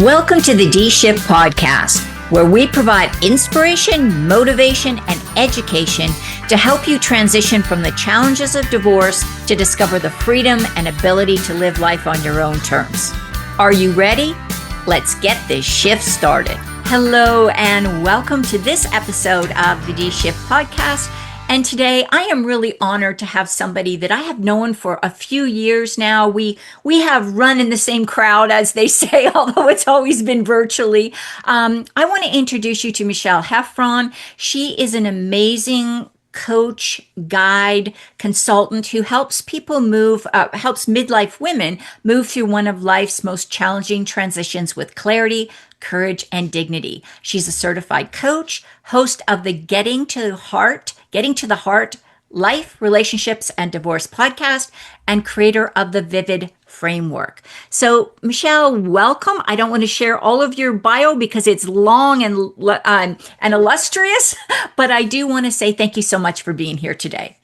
Welcome to the D-Shift podcast, where we provide inspiration, motivation, and education to help you transition from the challenges of divorce to discover the freedom and ability to live life on your own terms. Are you ready? Let's get this shift started. Hello, and welcome to this episode of the D-Shift podcast. And today I am really honored to have somebody that I have known for a few years now. We have run in the same crowd, as they say, although it's always been virtually. I want to introduce you to Michele Heffron. She is an amazing coach, guide, consultant who helps people helps midlife women move through one of life's most challenging transitions with clarity, courage, and dignity. She's a certified coach, host of the Getting to the Heart Life, Relationships, and Divorce podcast, and creator of the Vivid Framework. So, Michele, welcome. I don't want to share all of your bio because it's long and illustrious, but I do want to say thank you so much for being here today.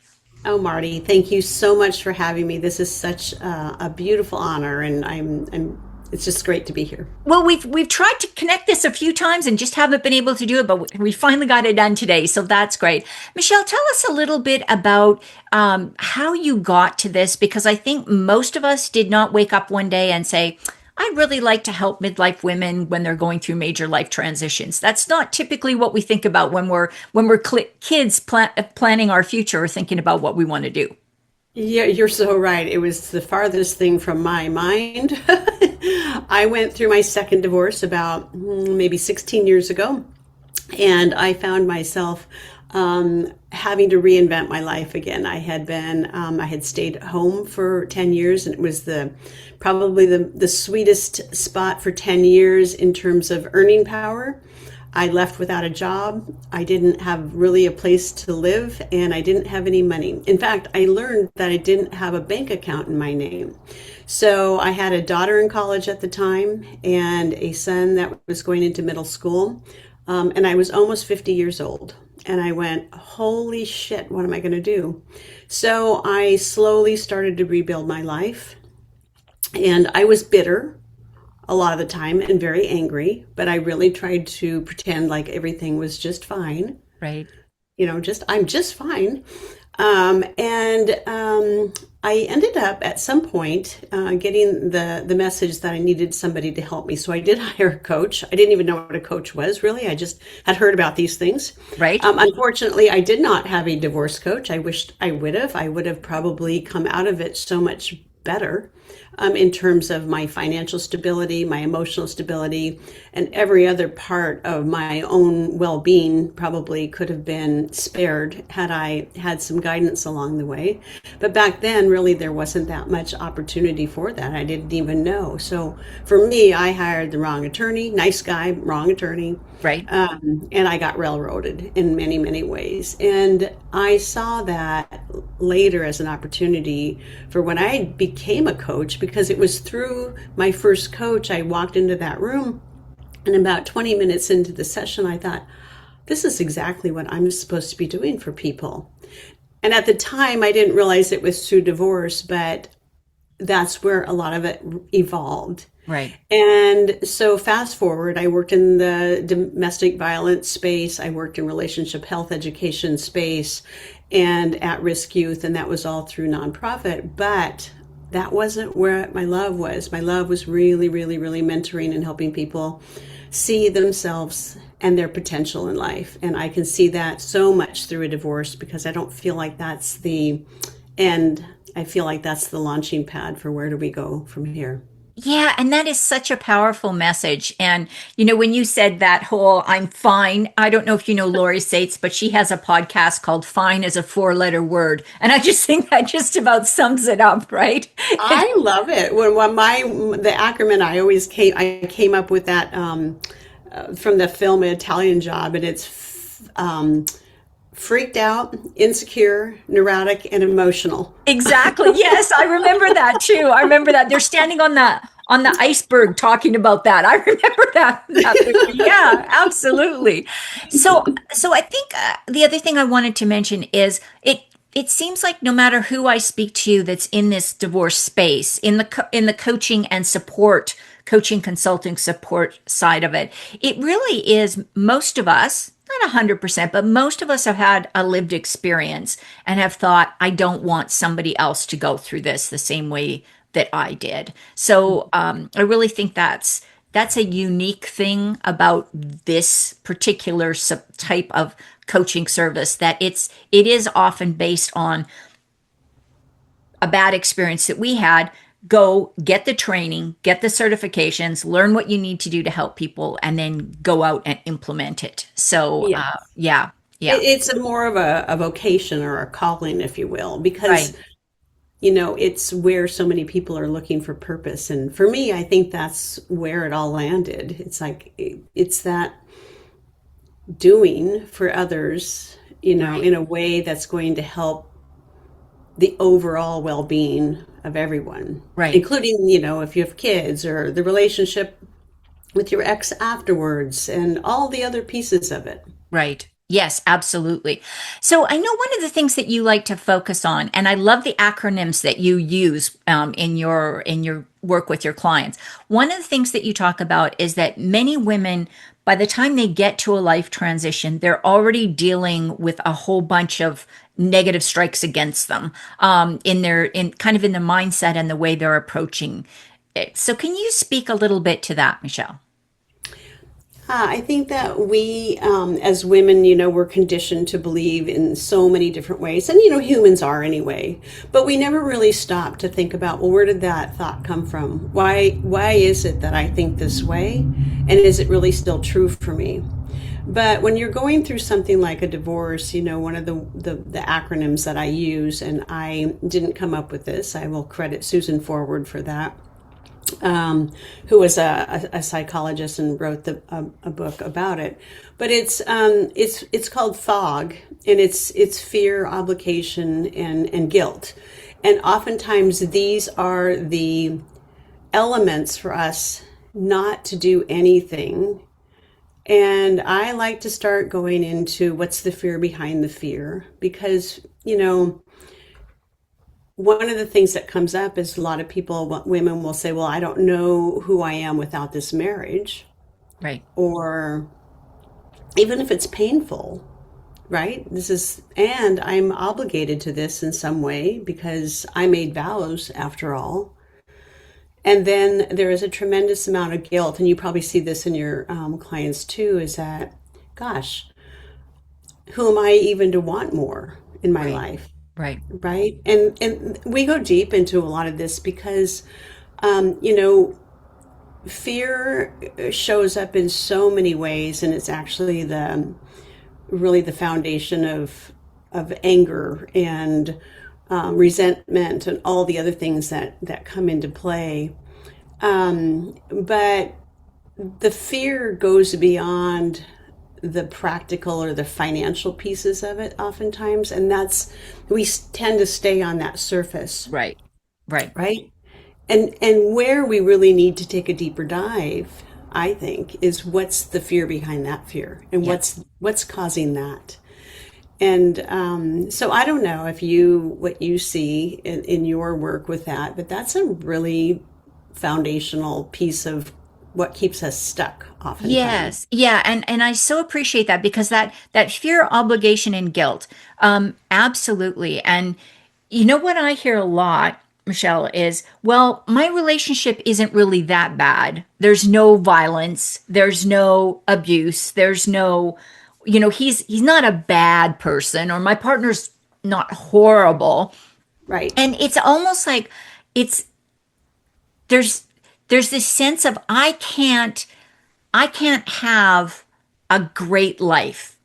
Oh, Mardi, thank you so much for having me. This is such a beautiful honor, and it's just great to be here. Well, we've tried to connect this a few times and just haven't been able to do it, but we finally got it done today. So that's great. Michele, tell us a little bit about how you got to this, because I think most of us did not wake up one day and say, I'd really like to help midlife women when they're going through major life transitions. That's not typically what we think about when we're kids planning our future or thinking about what we want to do. Yeah, you're so right. It was the farthest thing from my mind. I went through my second divorce about maybe 16 years ago, and I found myself having to reinvent my life again. I had stayed home for 10 years, and it was probably the sweetest spot for 10 years in terms of earning power. I left without a job. I didn't have really a place to live, and I didn't have any money. In fact, I learned that I didn't have a bank account in my name. So I had a daughter in college at the time and a son that was going into middle school. And I was almost 50 years old. And I went, holy shit, what am I going to do? So I slowly started to rebuild my life. And I was bitter a lot of the time and very angry, but I really tried to pretend like everything was just fine. Right. I'm just fine. I ended up at some point getting the message that I needed somebody to help me. So I did hire a coach. I didn't even know what a coach was, really. I just had heard about these things. Right. Unfortunately, I did not have a divorce coach. I wished I would have. I would have probably come out of it so much better in terms of my financial stability, my emotional stability, and every other part of my own well-being probably could have been spared had I had some guidance along the way. But back then, really, there wasn't that much opportunity for that. I didn't even know. So for me, I hired the wrong attorney, nice guy, wrong attorney. Right. And I got railroaded in many, many ways. And I saw that later as an opportunity for when I became a coach, because it was through my first coach. I walked into that room, and about 20 minutes into the session, I thought, this is exactly what I'm supposed to be doing for people. And at the time, I didn't realize it was through divorce, but that's where a lot of it evolved. Right. And so fast forward, I worked in the domestic violence space. I worked in relationship health education space and at-risk youth, and that was all through nonprofit. But that wasn't where my love was. My love was really, really, really mentoring and helping people see themselves and their potential in life. And I can see that so much through a divorce, because I don't feel like that's the end. I feel like that's the launching pad for where do we go from here. Yeah, and that is such a powerful message. And, when you said that whole I'm fine, I don't know if you know Lori Sates, but she has a podcast called Fine as a 4-letter word. And I just think that just about sums it up, right? I love it. When the acronym I came up with that from the film Italian Job, and it's freaked out, insecure, neurotic, and emotional. Exactly. Yes, I remember that too. I remember that. They're standing on the iceberg talking about that. I remember that. Yeah, absolutely. So I think the other thing I wanted to mention is it seems like no matter who I speak to that's in this divorce space, in the coaching and support, coaching consulting support side of it, it really is most of us, not 100%, but most of us have had a lived experience and have thought, I don't want somebody else to go through this the same way that I did. So I really think that's a unique thing about this particular type of coaching service, that it is often based on a bad experience that we had. Go get the training, get the certifications, learn what you need to do to help people, and then go out and implement it. So Yeah. yeah, yeah, It's a more of a vocation or a calling, if you will, because right, it's where so many people are looking for purpose. And for me, I think that's where it all landed. It's like it's that doing for others, right, in a way that's going to help the overall well-being of everyone, right. including, if you have kids, or the relationship with your ex afterwards, and all the other pieces of it. Right. Yes, absolutely. So I know one of the things that you like to focus on, and I love the acronyms that you use in your work with your clients. One of the things that you talk about is that many women, by the time they get to a life transition, they're already dealing with a whole bunch of negative strikes against them in kind of in the mindset and the way they're approaching it. So can you speak a little bit to that, Michele? I think that we, as women, we're conditioned to believe in so many different ways, and humans are anyway. But we never really stop to think about, well, where did that thought come from? Why is it that I think this way, and is it really still true for me? But when you're going through something like a divorce, one of the acronyms that I use, and I didn't come up with this, I will credit Susan Forward for that, who was a psychologist and wrote a book about it. But it's called FOG, and it's fear, obligation, and guilt. And oftentimes these are the elements for us not to do anything. And I like to start going into what's the fear behind the fear, because one of the things that comes up is a lot of people, women will say, well, I don't know who I am without this marriage. Right. Or even if it's painful, right? And I'm obligated to this in some way because I made vows after all. And then there is a tremendous amount of guilt. And you probably see this in your clients too, is that, gosh, who am I even to want more in my Right. life? Right. Right. And we go deep into a lot of this because, um, you know, fear shows up in so many ways, and it's actually really the foundation of anger and resentment and all the other things that come into play. But the fear goes beyond the practical or the financial pieces of it oftentimes, and we tend to stay on that surface, Right. Right. right? And where we really need to take a deeper dive, I think, is what's the fear behind that fear, and Yeah. what's causing that. And so I don't know if what you see in your work with that, but that's a really foundational piece of what keeps us stuck oftentimes. Yes. Yeah. And I so appreciate that, because that fear, obligation, and guilt. Absolutely. And you know what I hear a lot, Michele, is, well, my relationship isn't really that bad. There's no violence, there's no abuse, there's no, he's not a bad person, or my partner's not horrible. Right. And it's almost like it's there's there's this sense of I can't have a great life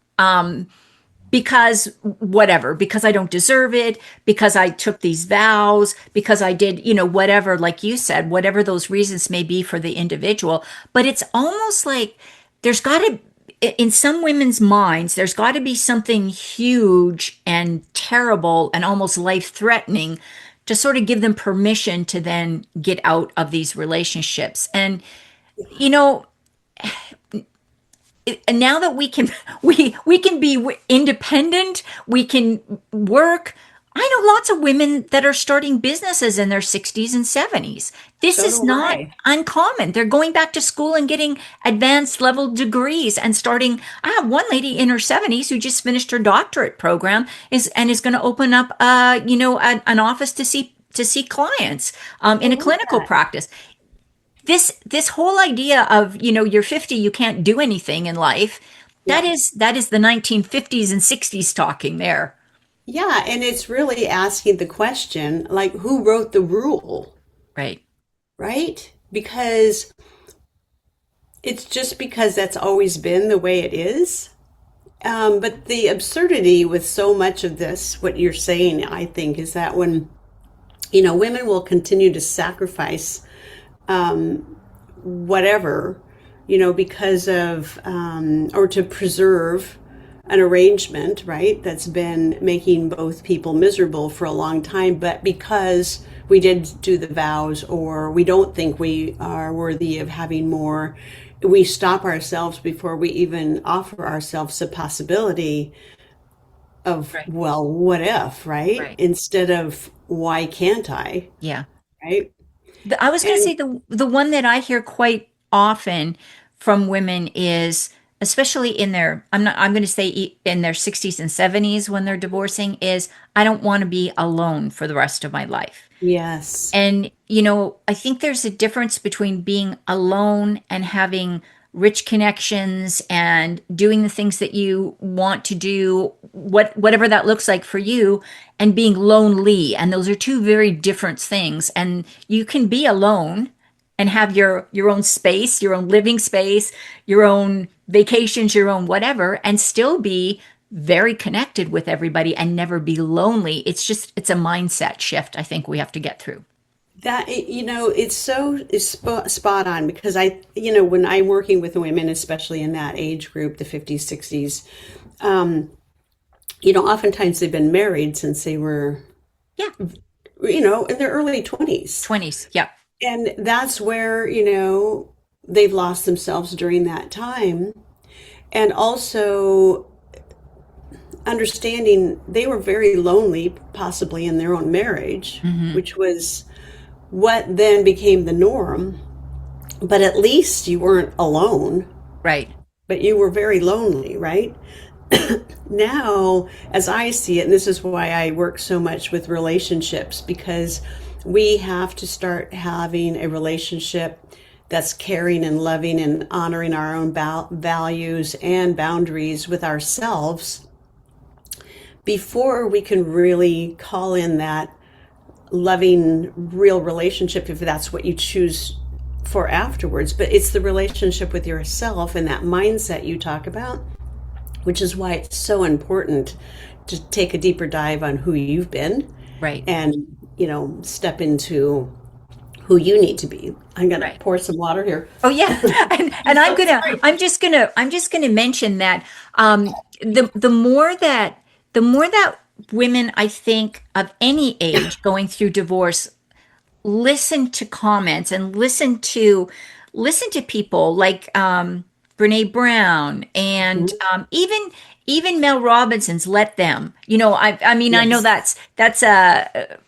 because whatever, because I don't deserve it, because I took these vows, because I did, whatever, like you said, whatever those reasons may be for the individual. But it's almost like there's got to, in some women's minds, there's got to be something huge and terrible and almost life threatening to sort of give them permission to then get out of these relationships. And, you know, and now that we can we can be independent, we can work, I know lots of women that are starting businesses in their 60s and 70s. This So is do not I. uncommon. They're going back to school and getting advanced level degrees and starting. I have one lady in her 70s who just finished her doctorate program is going to open up an office to see clients I in a love clinical that. practice. This whole idea of, you're 50, you can't do anything in life. Yeah. That is the 1950s and 60s talking there. Yeah, and it's really asking the question, like, who wrote the rule, Right. right? Because it's just because that's always been the way it is. But the absurdity with so much of this, what you're saying, I think, is that when, women will continue to sacrifice whatever, because of, or to preserve an arrangement, right, that's been making both people miserable for a long time, but because we did do the vows or we don't think we are worthy of having more, we stop ourselves before we even offer ourselves a possibility of, Right. well, what if, right? Right. Instead of, why can't I, Yeah. right? I was going to And say the one that I hear quite often from women is, especially in their, I'm going to say in their 60s and 70s when they're divorcing, is I don't want to be alone for the rest of my life. yes, And, I think there's a difference between being alone and having rich connections and doing the things that you want to do, whatever that looks like for you, and being lonely. And those are two very different things. And you can be alone and have your own space, your own living space, your own vacations, your own whatever, and still be very connected with everybody and never be lonely. It's a mindset shift I think we have to get through. that it's spot on because when I'm working with women, especially in that age group, the 50s, 60s, oftentimes they've been married since they were, Yeah. in their early 20s. 20s. Yeah. And that's where, they've lost themselves during that time. And also understanding they were very lonely, possibly in their own marriage, Hmm. which was what then became the norm. But at least you weren't alone, Right. but you were very lonely, right? Now, as I see it, and this is why I work so much with relationships, because we have to start having a relationship that's caring and loving and honoring our own values and boundaries with ourselves before we can really call in that loving real relationship, if that's what you choose for afterwards. But it's the relationship with yourself and that mindset you talk about, which is why it's so important to take a deeper dive on who you've been Right. and step into who you need to be. I'm gonna Right. pour some water here. Oh yeah. And So sorry. I'm just gonna mention that the more that women, I think, of any age going through divorce listen to comments and listen to people like Brene Brown and even Mel Robinson's Let Them. I mean, I know Yes. that's a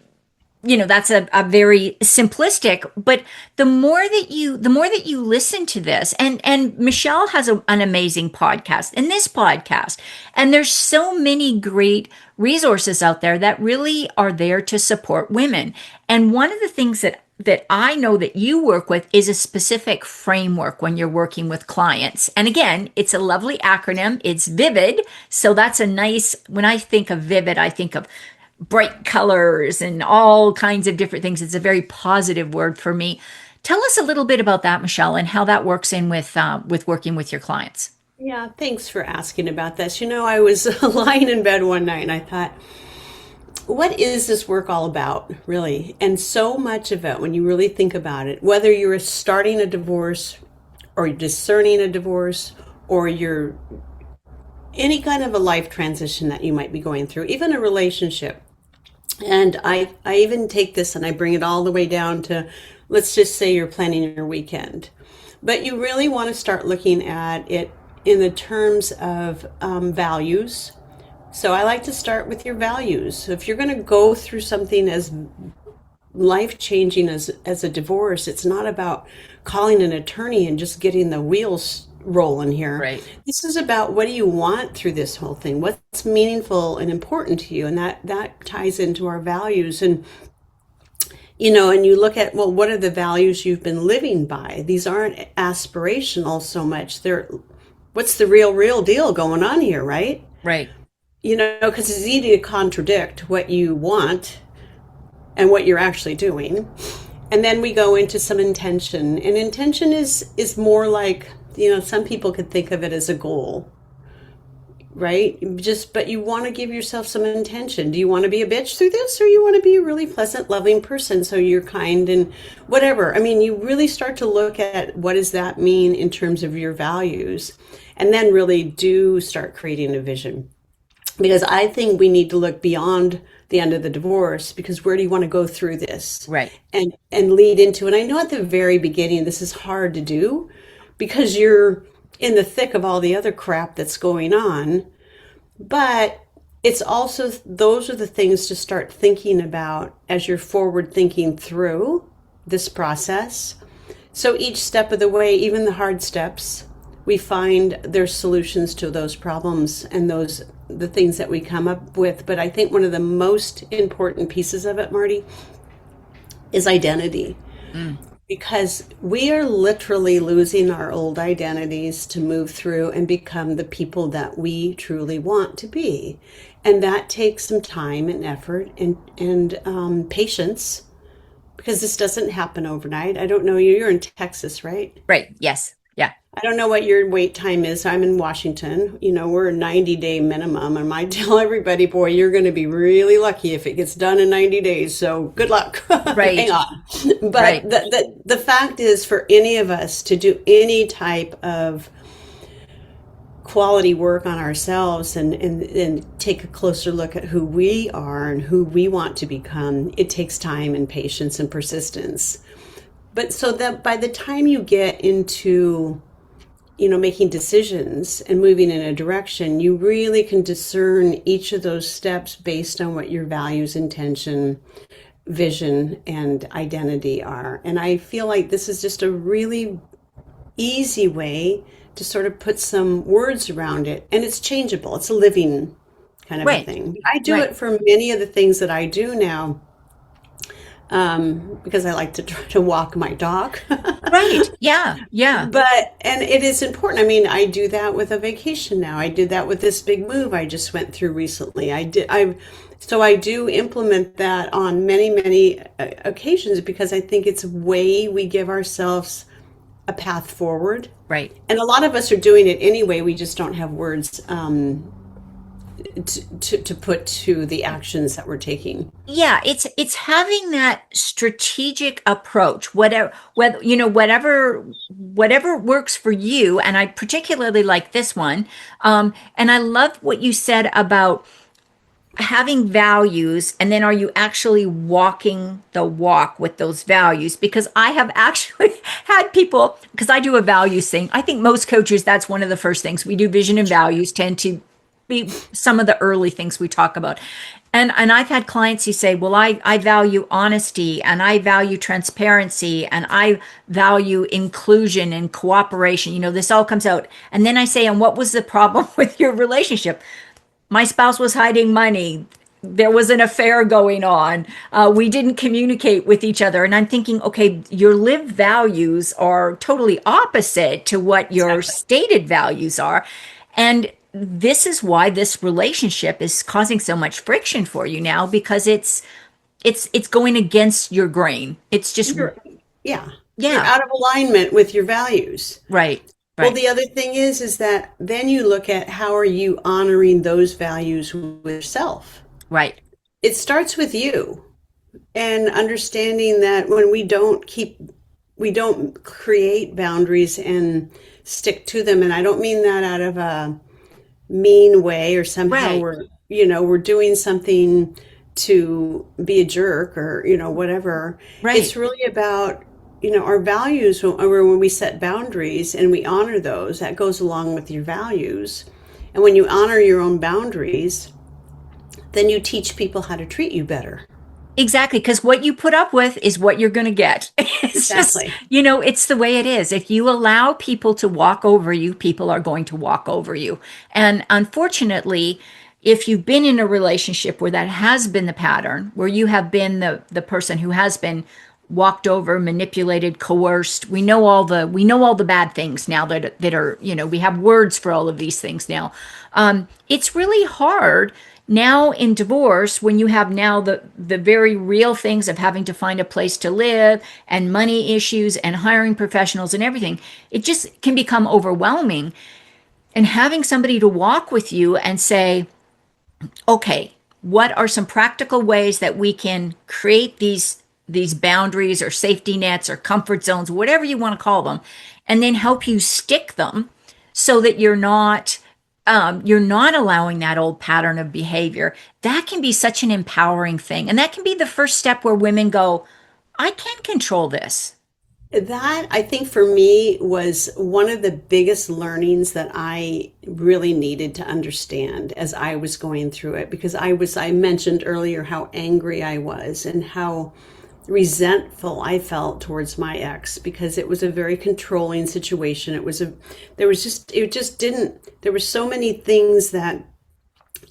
very simplistic, but the more that you listen to this, and Michelle has an amazing podcast and this podcast, and there's so many great resources out there that really are there to support women. And one of the things that I know that you work with is a specific framework when you're working with clients. And again, it's a lovely acronym. It's VIVID. So that's a nice, when I think of VIVID, I think of bright colors and all kinds of different things. It's a very positive word for me. Tell us a little bit about that, Michelle, and how that works in with working with your clients. Yeah, thanks for asking about this. I was lying in bed one night and I thought, what is this work all about, really? And so much of it, when you really think about it, whether you're starting a divorce or you're discerning a divorce or you're any kind of a life transition that you might be going through, even a relationship. And I even take this and I bring it all the way down to, let's just say you're planning your weekend. But you really want to start looking at it in the terms of values, So I like to start with your values. So if you're going to go through something as life changing as a divorce, it's not about calling an attorney and just getting the wheels rolling here. Right. This is about, what do you want through this whole thing? What's meaningful and important to you? And that ties into our values. And and you look at, well, what are the values you've been living by? These aren't aspirational so much. They're, what's the real deal going on here, right? Right. Because it's easy to contradict what you want and what you're actually doing. And then we go into some intention. And intention is more like, some people could think of it as a goal, right? But you want to give yourself some intention. Do you want to be a bitch through this, or you want to be a really pleasant, loving person? So you're kind and whatever. I mean, you really start to look at, what does that mean in terms of your values? And then really do start creating a vision. Because I think we need to look beyond the end of the divorce, because where do you want to go through this? Right. And lead into it. I know at the very beginning, this is hard to do because you're in the thick of all the other crap that's going on. But it's also, those are the things to start thinking about as you're forward thinking through this process. So each step of the way, even the hard steps, we find there's solutions to those problems and the things that we come up with. But I think one of the most important pieces of it, Marty, is identity. Because we are literally losing our old identities to move through and become the people that we truly want to be. And that takes some time and effort and patience, because this doesn't happen overnight. I don't know, you're in Texas, right? Right. Yes. Yeah. I don't know what your wait time is. I'm in Washington. We're a 90-day minimum. And I tell everybody, boy, you're going to be really lucky if it gets done in 90 days. So good luck. Right. Hang on. But Right. the fact is, for any of us to do any type of quality work on ourselves and take a closer look at who we are and who we want to become, it takes time and patience and persistence. But so that by the time you get into, making decisions and moving in a direction, you really can discern each of those steps based on what your values, intention, vision, and identity are. And I feel like this is just a really easy way to sort of put some words around it. And it's changeable. It's a living kind of a thing. I do it for many of the things that I do now. Because I like to try to walk my dog. Right. Yeah. Yeah. And it is important. I mean, I do that with a vacation now. I did that with this big move I just went through recently. So I do implement that on many, many occasions, because I think it's a way we give ourselves a path forward. Right. And a lot of us are doing it anyway. We just don't have words to put to the actions that we're taking. Yeah, it's having that strategic approach, whatever works for you. And I particularly like this one. And I love what you said about having values, and then are you actually walking the walk with those values? Because I have actually had people, because I do a values thing. I think most coaches, that's one of the first things we do. Vision and values tend to be some of the early things we talk about. And I've had clients who say, well, I value honesty, and I value transparency, and I value inclusion and cooperation. This all comes out. And then I say, and what was the problem with your relationship? My spouse was hiding money. There was an affair going on. We didn't communicate with each other. And I'm thinking, okay, your lived values are totally opposite to what your stated values are. And this is why this relationship is causing so much friction for you now, because it's going against your grain. It's just You're out of alignment with your values. Right. Well, the other thing is that then you look at, how are you honoring those values with yourself? Right. It starts with you, and understanding that when we don't create boundaries and stick to them. And I don't mean that out of a mean way, or somehow we're doing something to be a jerk, or whatever. Right. It's really about our values. When we set boundaries and we honor those, that goes along with your values. And when you honor your own boundaries, then you teach people how to treat you better. Exactly, because what you put up with is what you're going to get. It's just, Exactly. it's the way it is. If you allow people to walk over you, people are going to walk over you. And unfortunately, if you've been in a relationship where that has been the pattern, where you have been the person who has been walked over, manipulated, coerced, we know all the bad things now that are, we have words for all of these things now. It's really hard now in divorce when you have now the very real things of having to find a place to live and money issues and hiring professionals and everything. It just can become overwhelming, and having somebody to walk with you and say, okay, what are some practical ways that we can create these boundaries or safety nets or comfort zones, whatever you want to call them, and then help you stick them so that you're not allowing that old pattern of behavior. That can be such an empowering thing. And that can be the first step where women go, I can control this. That, I think, for me was one of the biggest learnings that I really needed to understand as I was going through it, because I mentioned earlier how angry I was and how resentful I felt towards my ex, because it was a very controlling situation. There were so many things that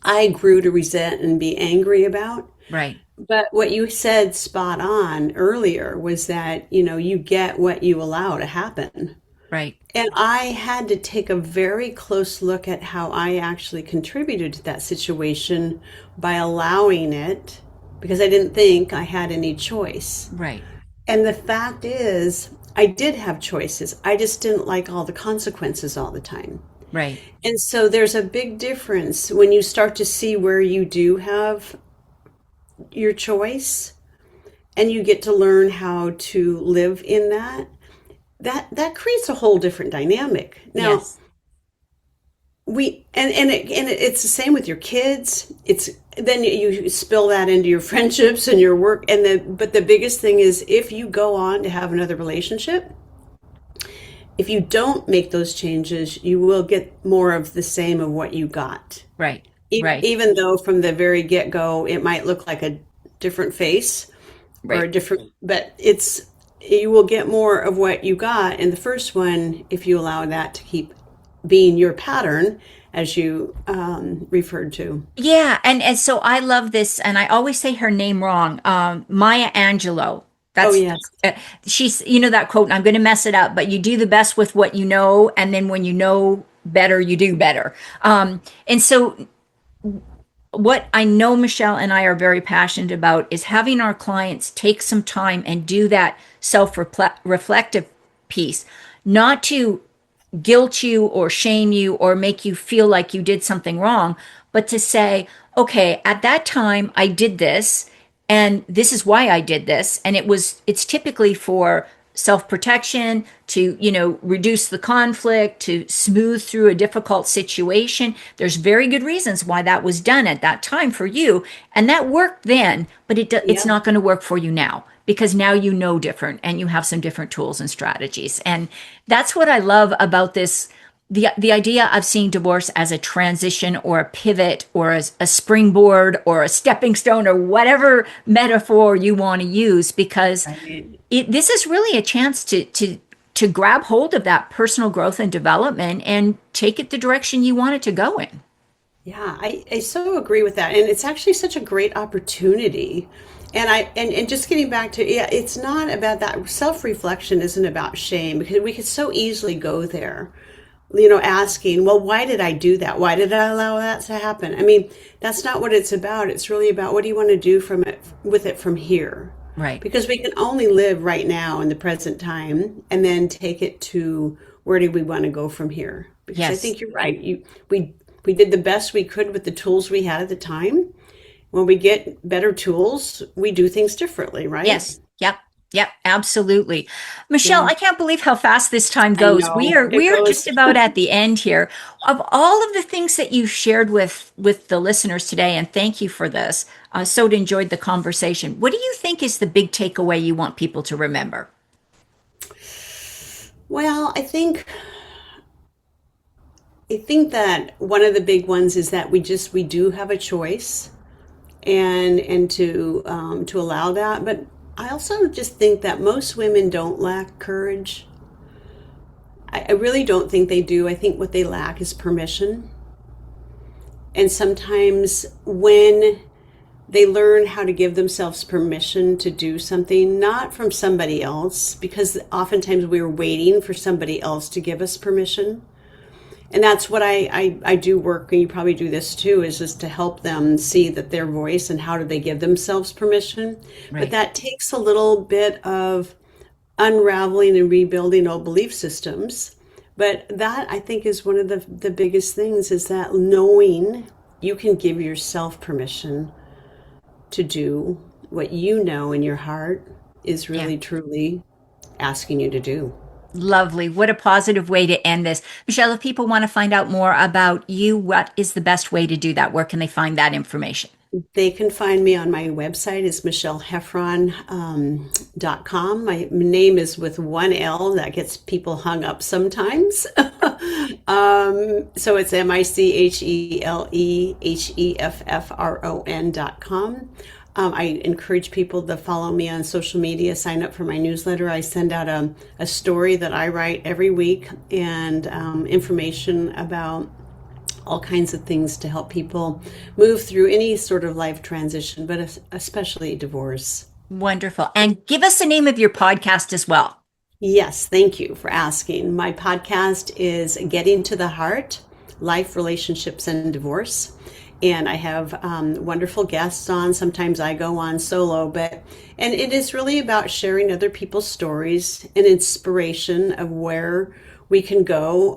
I grew to resent and be angry about. Right, But what you said spot on earlier was that, you get what you allow to happen. right, And I had to take a very close look at how I actually contributed to that situation by allowing it, because I didn't think I had any choice. right, And the fact is, I did have choices. I just didn't like all the consequences all the time. right. And so there's a big difference when you start to see where you do have your choice and you get to learn how to live in that. That creates a whole different dynamic. Now, Yes. it's the same with your kids. It's then you spill that into your friendships and your work, but the biggest thing is, if you go on to have another relationship, if you don't make those changes, you will get more of the same of what you got. Right, right, Even though from the very get-go it might look like a different face or right. a different, but you will get more of what you got in the first one if you allow that to keep being your pattern, as you referred to. Yeah, and so I love this, and I always say her name wrong. Maya Angelou. Oh, That's yes. she's that quote, and I'm going to mess it up, but you do the best with what you know, and then when you know better, you do better. And so what I know Michelle and I are very passionate about is having our clients take some time and do that self-reflective piece, not to guilt you or shame you or make you feel like you did something wrong, but to say, okay, at that time I did this and this is why I did this. And it's typically for self-protection, to, reduce the conflict, to smooth through a difficult situation. There's very good reasons why that was done at that time for you. And that worked then, but it's Yeah. not going to work for you now, because now you know different and you have some different tools and strategies. And that's what I love about this. The idea of seeing divorce as a transition or a pivot or as a springboard or a stepping stone or whatever metaphor you want to use, because Right. this is really a chance to grab hold of that personal growth and development and take it the direction you want it to go in. Yeah, I so agree with that. And it's actually such a great opportunity. And just getting back to, yeah, it's not about that. Self-reflection isn't about shame, because we could so easily go there, asking, well, why did I do that? Why did I allow that to happen? I mean, that's not what it's about. It's really about, what do you want to do with it from here? Right. Because we can only live right now in the present time, and then take it to, where do we want to go from here? Because I Yes. think you're right. We did the best we could with the tools we had at the time. When we get better tools, we do things differently, right? Yes. Yep. Yep. Absolutely. Michelle, Yeah, I can't believe how fast this time I goes. We know. are It we are just goes. about at the end here. Of all of the things that you shared with the listeners today, and thank you for this. So enjoyed the conversation. What do you think is the big takeaway you want people to remember? Well, I think that one of the big ones is that we do have a choice. and to allow that. But I also just think that most women don't lack courage. I really don't think they do. I think what they lack is permission. And sometimes when they learn how to give themselves permission to do something, not from somebody else, because oftentimes we're waiting for somebody else to give us permission. And that's what I do work, and you probably do this too, is just to help them see that their voice and how do they give themselves permission. Right. But that takes a little bit of unraveling and rebuilding old belief systems. But that, I think, is one of the biggest things, is that knowing you can give yourself permission to do what you know in your heart is really, truly asking you to do. Lovely. What a positive way to end this. Michele, if people want to find out more about you, what is the best way to do that? Where can they find that information? They can find me on my website. It's MicheleHeffron.com. My name is with one L. That gets people hung up sometimes. So it's MicheleHeffron.com. I encourage people to follow me on social media, sign up for my newsletter. I send out a story that I write every week, and information about all kinds of things to help people move through any sort of life transition, but especially divorce. Wonderful. And give us the name of your podcast as well. Yes, thank you for asking. My podcast is Getting to the Heart, Life, Relationships, and Divorce. And I have wonderful guests on. Sometimes I go on solo, and it is really about sharing other people's stories and inspiration of where we can go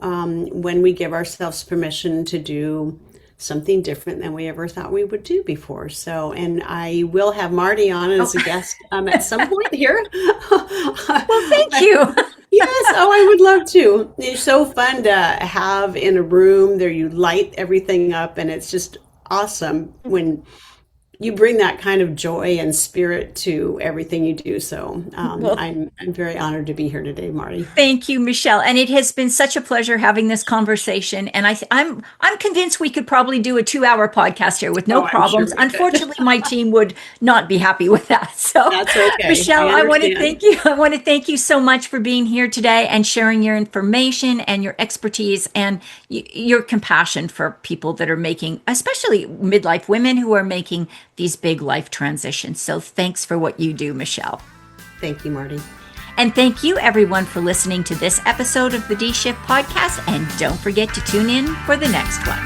when we give ourselves permission to do something different than we ever thought we would do before. So, and I will have Mardi on as a guest at some point here. Well, thank you. Yes. Oh, I would love to. It's so fun to have in a room there. You light everything up, and it's just awesome when you bring that kind of joy and spirit to everything you do. So I'm very honored to be here today, Mardi. Thank you, Michele. And it has been such a pleasure having this conversation. And I'm convinced we could probably do a 2-hour podcast here with no problems. Sure, unfortunately, my team would not be happy with that. So that's okay. Michele, I want to thank you. I want to thank you so much for being here today and sharing your information and your expertise and your compassion for people that are making, especially midlife women who are making these big life transitions. So thanks for what you do, Michele. Thank you, Mardi. And thank you, everyone, for listening to this episode of the D-Shift podcast. And don't forget to tune in for the next one.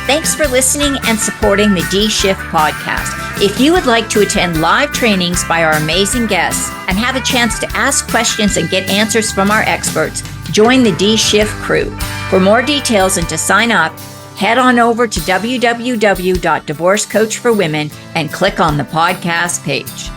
Thanks for listening and supporting the D-Shift podcast. If you would like to attend live trainings by our amazing guests and have a chance to ask questions and get answers from our experts, join the D-Shift crew. For more details and to sign up, head on over to www.divorcecoachforwomen and click on the podcast page.